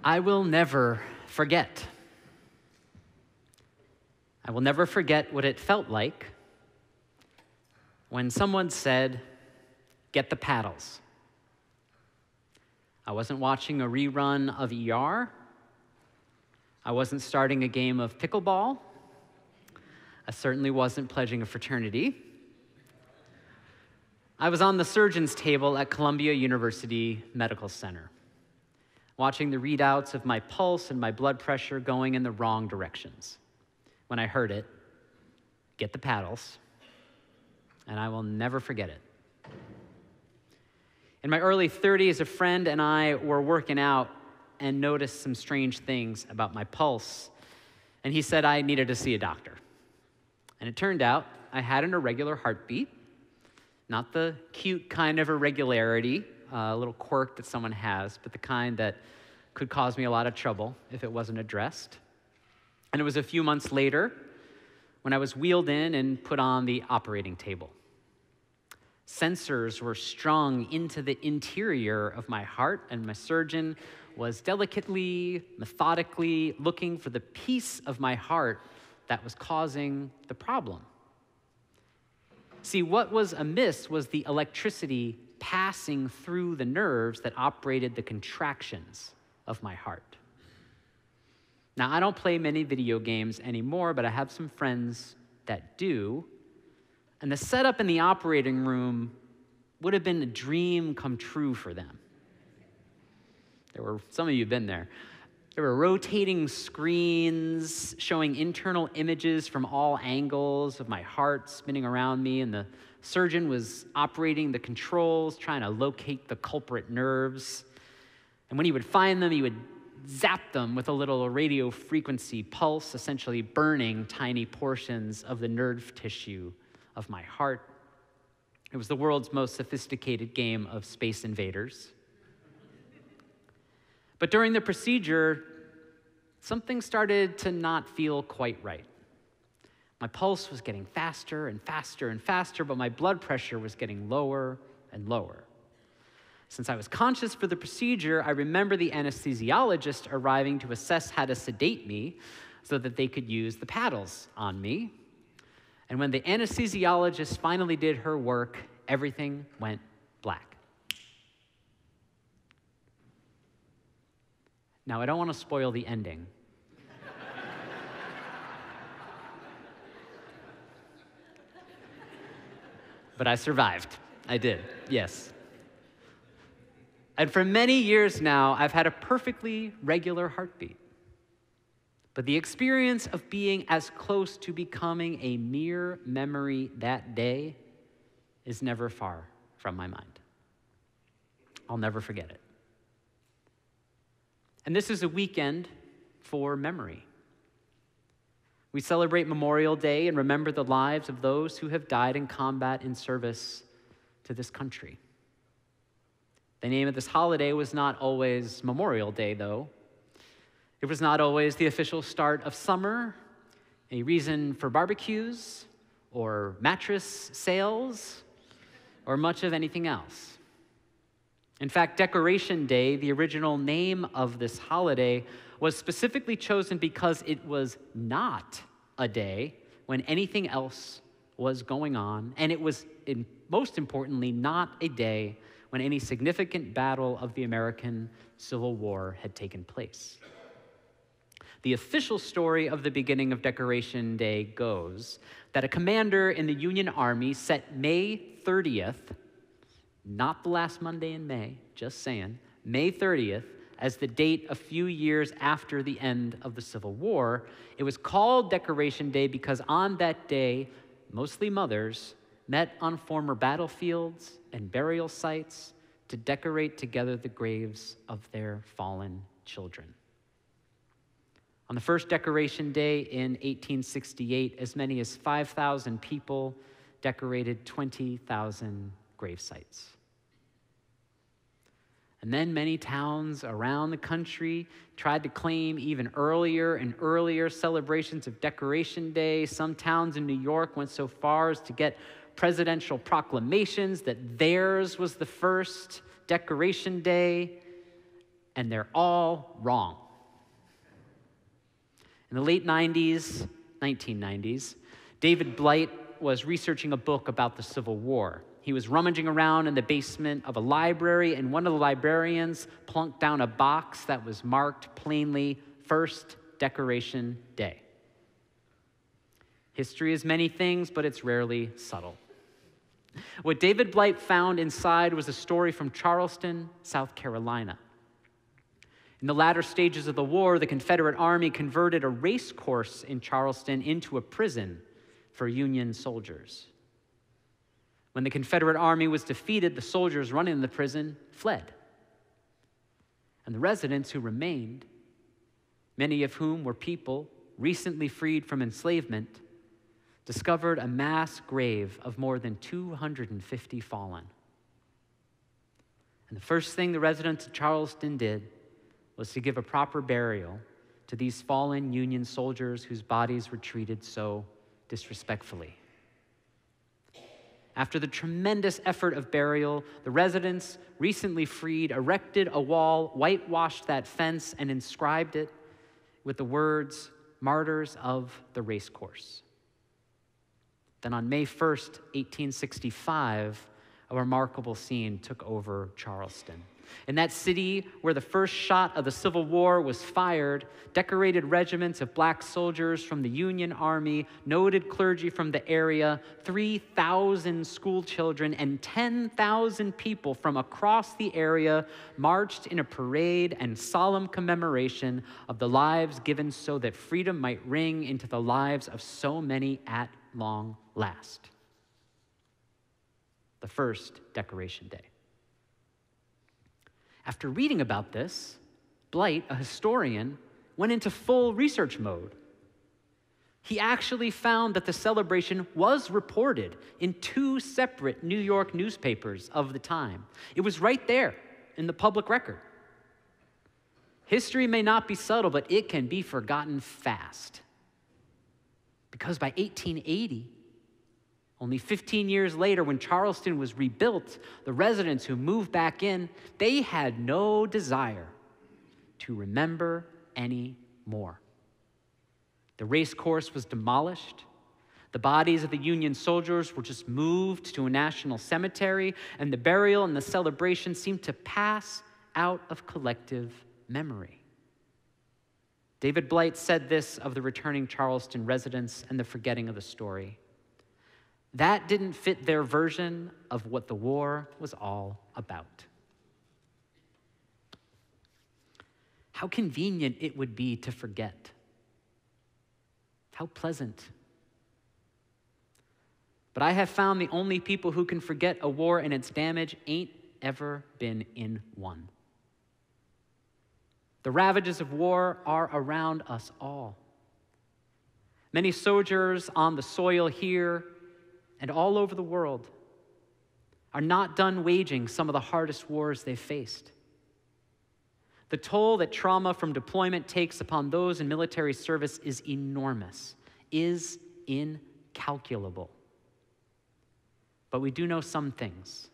I will never forget. I will never forget what it felt like when someone said, "Get the paddles." I wasn't watching a rerun of ER. I wasn't starting a game of pickleball. I certainly wasn't pledging a fraternity. I was on the surgeon's table at Columbia University Medical Center, watching the readouts of my pulse and my blood pressure going in the wrong directions, when I heard it, "Get the paddles," and I will never forget it. In my early 30s, a friend and I were working out and noticed some strange things about my pulse, and he said I needed to see a doctor. And it turned out I had an irregular heartbeat, not the cute kind of irregularity, a little quirk that someone has, but the kind that could cause me a lot of trouble if it wasn't addressed. And it was a few months later when I was wheeled in and put on the operating table. Sensors were strung into the interior of my heart, and my surgeon was delicately, methodically looking for the piece of my heart that was causing the problem. See, what was amiss was the electricity passing through the nerves that operated the contractions of my heart. Now, I don't play many video games anymore, but I have some friends that do. And the setup in the operating room would have been a dream come true for them. Some of you have been there. There were rotating screens showing internal images from all angles of my heart spinning around me, and the surgeon was operating the controls, trying to locate the culprit nerves. And when he would find them, he would zap them with a little radio frequency pulse, essentially burning tiny portions of the nerve tissue of my heart. It was the world's most sophisticated game of Space Invaders. But during the procedure, something started to not feel quite right. My pulse was getting faster and faster and faster, but my blood pressure was getting lower and lower. Since I was conscious for the procedure, I remember the anesthesiologist arriving to assess how to sedate me so that they could use the paddles on me. And when the anesthesiologist finally did her work, everything went black. Now, I don't want to spoil the ending. But I survived. I did, yes. And for many years now, I've had a perfectly regular heartbeat. But the experience of being as close to becoming a mere memory that day is never far from my mind. I'll never forget it. And this is a weekend for memory. We celebrate Memorial Day and remember the lives of those who have died in combat in service to this country. The name of this holiday was not always Memorial Day, though. It was not always the official start of summer, a reason for barbecues, or mattress sales, or much of anything else. In fact, Decoration Day, the original name of this holiday, was specifically chosen because it was not a day when anything else was going on, and it was, most importantly, not a day when any significant battle of the American Civil War had taken place. The official story of the beginning of Decoration Day goes that a commander in the Union Army set May 30th, not the last Monday in May, just saying, May 30th, as the date a few years after the end of the Civil War. It was called Decoration Day because on that day, mostly mothers met on former battlefields and burial sites to decorate together the graves of their fallen children. On the first Decoration Day in 1868, as many as 5,000 people decorated 20,000 grave sites. And then many towns around the country tried to claim even earlier and earlier celebrations of Decoration Day. Some towns in New York went so far as to get presidential proclamations that theirs was the first Decoration Day. and they're all wrong. In the late 1990s, David Blight was researching a book about the Civil War. He was rummaging around in the basement of a library, and one of the librarians plunked down a box that was marked plainly, First Decoration Day. History is many things, but it's rarely subtle. What David Blight found inside was a story from Charleston, South Carolina. In the latter stages of the war, the Confederate Army converted a race course in Charleston into a prison for Union soldiers. When the Confederate Army was defeated, the soldiers running the prison fled. And the residents who remained, many of whom were people recently freed from enslavement, discovered a mass grave of more than 250 fallen. And the first thing the residents of Charleston did was to give a proper burial to these fallen Union soldiers whose bodies were treated so disrespectfully. After the tremendous effort of burial, the residents, recently freed, erected a wall, whitewashed that fence, and inscribed it with the words, "Martyrs of the Racecourse." Then on May 1st, 1865, a remarkable scene took over Charleston. In that city where the first shot of the Civil War was fired, decorated regiments of black soldiers from the Union Army, noted clergy from the area, 3,000 school children, and 10,000 people from across the area marched in a parade and solemn commemoration of the lives given so that freedom might ring into the lives of so many at long last. The first Decoration Day. After reading about this, Blight, a historian, went into full research mode. He actually found that the celebration was reported in 2 separate New York newspapers of the time. It was right there in the public record. History may not be subtle, but it can be forgotten fast. Because by 1880, only 15 years later, when Charleston was rebuilt, the residents who moved back in, they had no desire to remember any more. The race course was demolished. The bodies of the Union soldiers were just moved to a national cemetery, and the burial and the celebration seemed to pass out of collective memory. David Blight said this of the returning Charleston residents and the forgetting of the story. That didn't fit their version of what the war was all about. How convenient it would be to forget. How pleasant. But I have found the only people who can forget a war and its damage ain't ever been in one. The ravages of war are around us all. Many soldiers on the soil here and all over the world are not done waging some of the hardest wars they've faced. The toll that trauma from deployment takes upon those in military service is enormous, is incalculable. But we do know some things.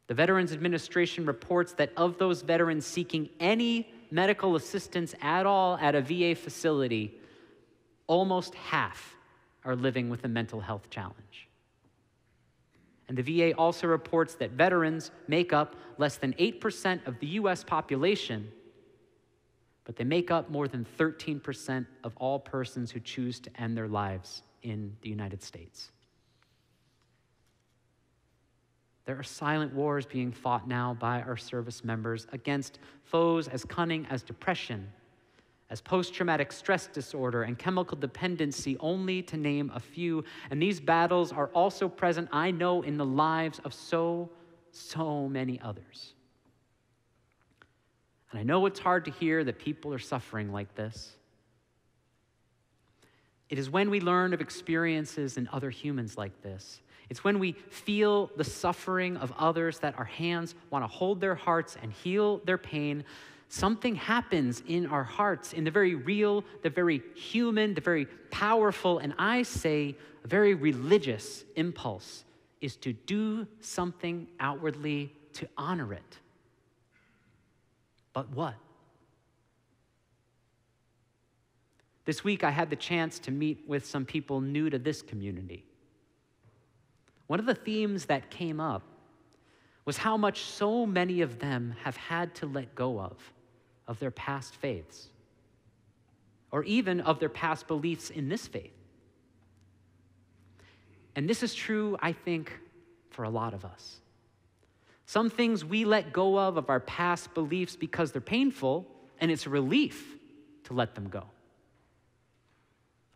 The Veterans Administration reports that of those veterans seeking any medical assistance at all at a VA facility, almost half are living with a mental health challenge. And the VA also reports that veterans make up less than 8% of the U.S. population, but they make up more than 13% of all persons who choose to end their lives in the United States. There are silent wars being fought now by our service members against foes as cunning as depression, as post-traumatic stress disorder and chemical dependency, only to name a few. And these battles are also present, I know, in the lives of so many others. And I know it's hard to hear that people are suffering like this. It is when we learn of experiences in other humans like this. It's when we feel the suffering of others that our hands want to hold their hearts and heal their pain. Something happens in our hearts, in the very real, the very human, the very powerful, and I say a very religious impulse is to do something outwardly to honor it. But what? This week, I had the chance to meet with some people new to this community. One of the themes that came up was how much so many of them have had to let go of their past faiths, or even of their past beliefs in this faith. And this is true, I think, for a lot of us. Some things we let go of our past beliefs because they're painful, and it's a relief to let them go.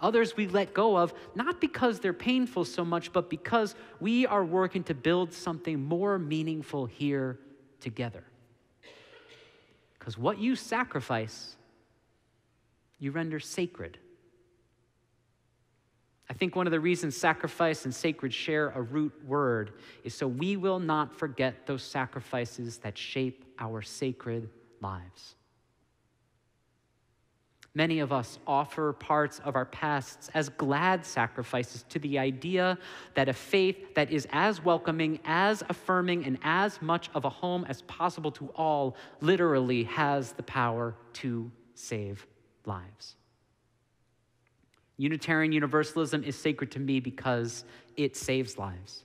Others we let go of, not because they're painful so much, but because we are working to build something more meaningful here together. Because what you sacrifice, you render sacred. I think one of the reasons sacrifice and sacred share a root word is so we will not forget those sacrifices that shape our sacred lives. Many of us offer parts of our pasts as glad sacrifices to the idea that a faith that is as welcoming, as affirming, and as much of a home as possible to all literally has the power to save lives. Unitarian Universalism is sacred to me because it saves lives.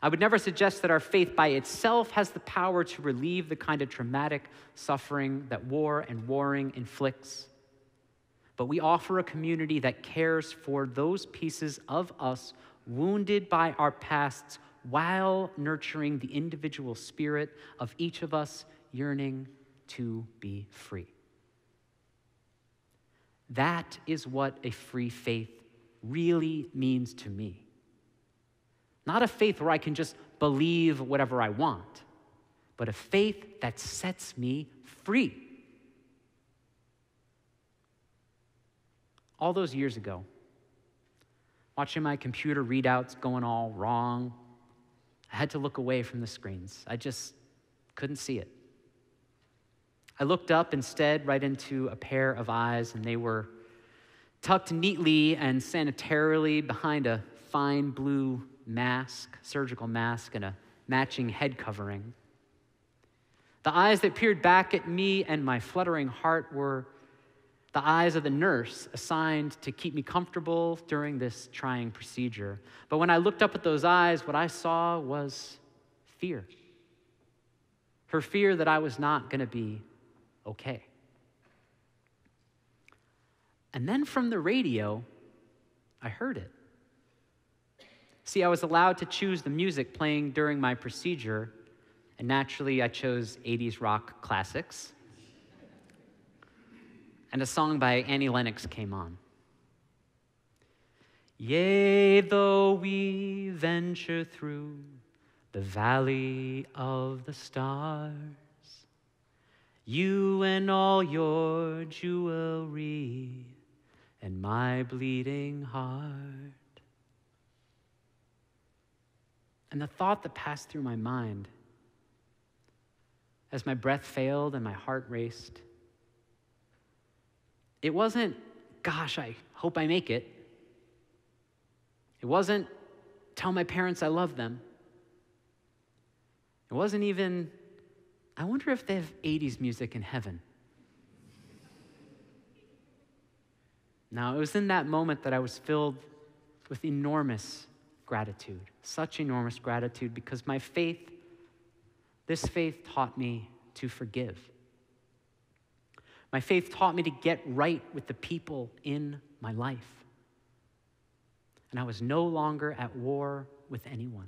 I would never suggest that our faith by itself has the power to relieve the kind of traumatic suffering that war and warring inflicts. But we offer a community that cares for those pieces of us wounded by our pasts while nurturing the individual spirit of each of us yearning to be free. That is what a free faith really means to me. Not a faith where I can just believe whatever I want, but a faith that sets me free. All those years ago, watching my computer readouts going all wrong, I had to look away from the screens. I just couldn't see it. I looked up instead right into a pair of eyes, and they were tucked neatly and sanitarily behind a fine blue mask, surgical mask, and a matching head covering. The eyes that peered back at me and my fluttering heart were the eyes of the nurse assigned to keep me comfortable during this trying procedure. But when I looked up at those eyes, what I saw was fear. Her fear that I was not going to be okay. And then from the radio, I heard it. See, I was allowed to choose the music playing during my procedure, and naturally I chose 80s rock classics. And a song by Annie Lennox came on. Yea, though we venture through the valley of the stars, you and all your jewelry and my bleeding heart. And the thought that passed through my mind as my breath failed and my heart raced, it wasn't, gosh, I hope I make it. It wasn't, tell my parents I love them. It wasn't even, I wonder if they have 80s music in heaven. Now, it was in that moment that I was filled with enormous gratitude, such enormous gratitude, because my faith, this faith taught me to forgive. My faith taught me to get right with the people in my life. And I was no longer at war with anyone,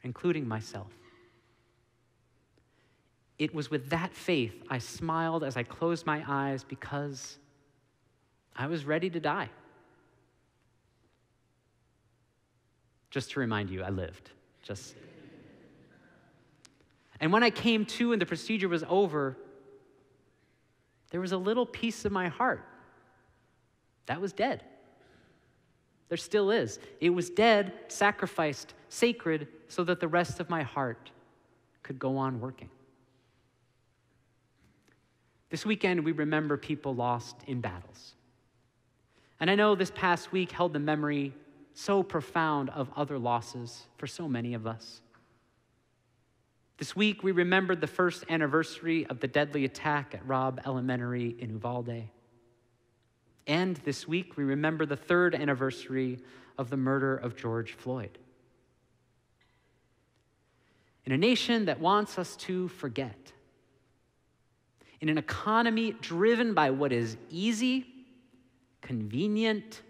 including myself. It was with that faith I smiled as I closed my eyes because I was ready to die. Just to remind you, I lived. And when I came to and the procedure was over, there was a little piece of my heart that was dead. There still is. It was dead, sacrificed, sacred, so that the rest of my heart could go on working. This weekend, we remember people lost in battles. And I know this past week held the memory so profound of other losses for so many of us. This week, we remembered the first anniversary of the deadly attack at Robb Elementary in Uvalde. And this week, we remember the third anniversary of the murder of George Floyd. In a nation that wants us to forget, in an economy driven by what is easy, convenient,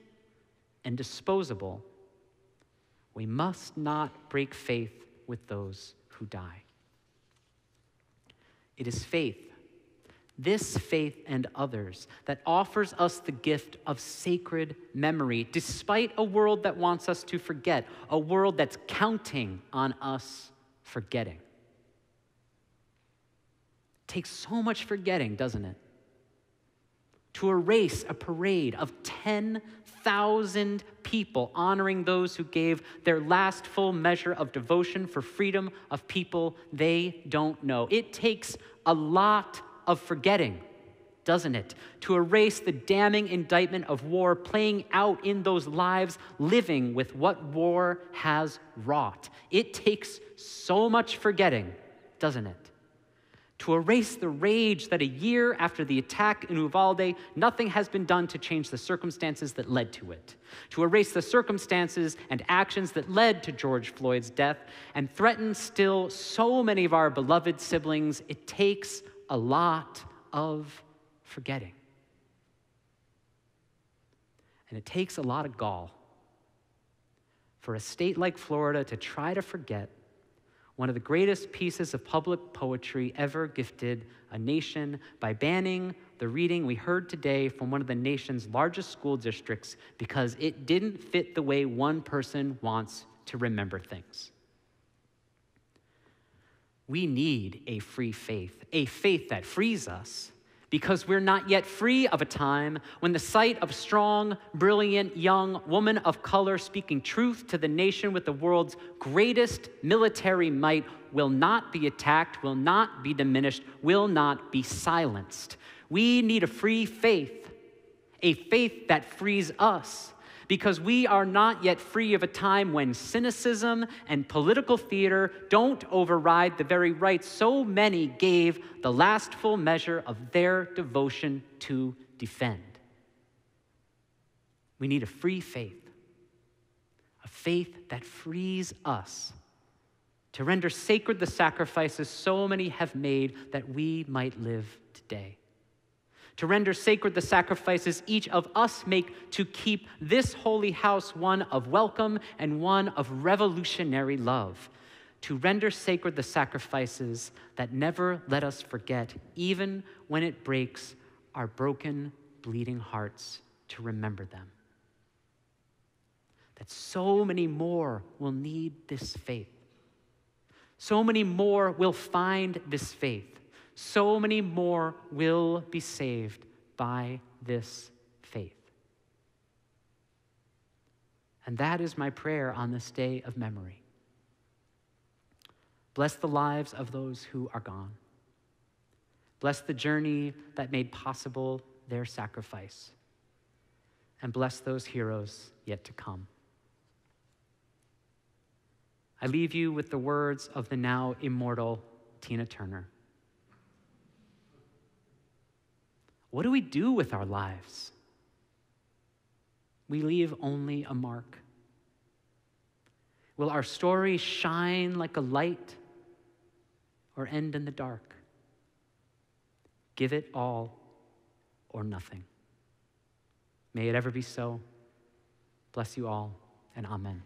and disposable, we must not break faith with those who die. It is faith, this faith and others, that offers us the gift of sacred memory, despite a world that wants us to forget, a world that's counting on us forgetting. It takes so much forgetting, doesn't it? To erase a parade of 10,000 people honoring those who gave their last full measure of devotion for freedom of people they don't know. It takes a lot of forgetting, doesn't it? To erase the damning indictment of war playing out in those lives living with what war has wrought. It takes so much forgetting, doesn't it? To erase the rage that a year after the attack in Uvalde, nothing has been done to change the circumstances that led to it. To erase the circumstances and actions that led to George Floyd's death and threaten still so many of our beloved siblings, it takes a lot of forgetting. And it takes a lot of gall for a state like Florida to try to forget one of the greatest pieces of public poetry ever gifted a nation by banning the reading we heard today from one of the nation's largest school districts because it didn't fit the way one person wants to remember things. We need a free faith, a faith that frees us, because we're not yet free of a time when the sight of a strong, brilliant, young woman of color speaking truth to the nation with the world's greatest military might will not be attacked, will not be diminished, will not be silenced. We need a free faith, a faith that frees us, because we are not yet free of a time when cynicism and political theater don't override the very rights so many gave the last full measure of their devotion to defend. We need a free faith, a faith that frees us to render sacred the sacrifices so many have made that we might live today. To render sacred the sacrifices each of us make to keep this holy house one of welcome and one of revolutionary love. To render sacred the sacrifices that never let us forget, even when it breaks our broken, bleeding hearts to remember them. That so many more will need this faith. So many more will find this faith. So many more will be saved by this faith. And that is my prayer on this day of memory. Bless the lives of those who are gone. Bless the journey that made possible their sacrifice. And bless those heroes yet to come. I leave you with the words of the now immortal Tina Turner. What do we do with our lives? We leave only a mark. Will our story shine like a light or end in the dark? Give it all or nothing. May it ever be so. Bless you all, and amen.